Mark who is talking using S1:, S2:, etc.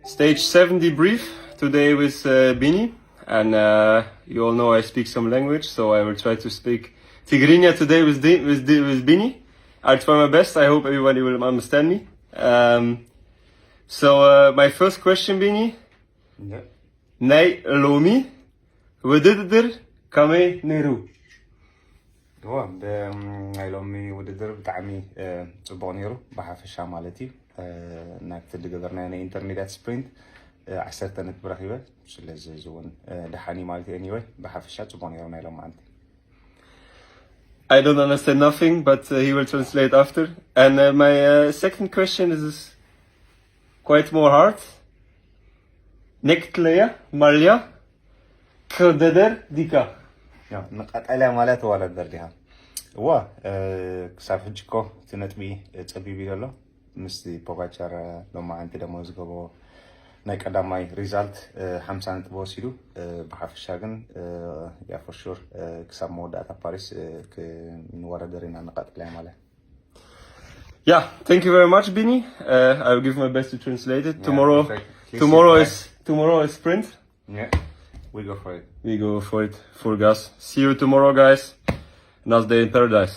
S1: Stage 7 debrief today with Bini, and you all know I speak some language, so I will try to speak Tigrinya today with Bini. I'll try my best. I hope everybody will understand me. My first question, Bini.
S2: Yeah.
S1: Nay Lomi, Wedidir Kame Neru.
S2: ናይ ሎሚ ውድድር ብጣዕሚ ጽቡቕ ነይሩ ብሓፈሻ ማለት እዩ ናብቲ ዝገበርናዮ ናይ ኢንተርሚድያት ስፕሪንት 10 ነጥቢ ረኺበ ስለዚ እውን ደሓኒ ማለት እዩ anyway ብሓፈሻ ጽቡቕ ነይሩ ናይ ሎሚ መዓልቲ
S1: I don't understand nothing, but he will translate after. And my second question is quite more hard. Nektleya Malia Kdeder Dika.
S2: ቀጠልያ ማለት ወለደር ዲሃ እዋ ክሳብ ሕጂ እኮ እቲ ነጥቢ ፀቢብ እዩ ዘሎ ምስቲ ፖጋቻር ሎማዓንቲ ደሞ ዝገቦ ናይ ቀዳማይ ሪዛልት 50 ነጥቢ ወሲዱ ብሓፈሻ ግን ያ ፎር ሹር ክሳብ መወዳእታ ፓሪስ ክንወዳደር ኢና ንቀጥልያ ማለት
S1: Yeah, thank you very much, Bini. I will give my best to translate it.
S2: Yeah,
S1: Tomorrow is sprint.
S2: Yeah. We go for it.
S1: We go for it. Full gas. See you tomorrow, guys. Nice day in paradise.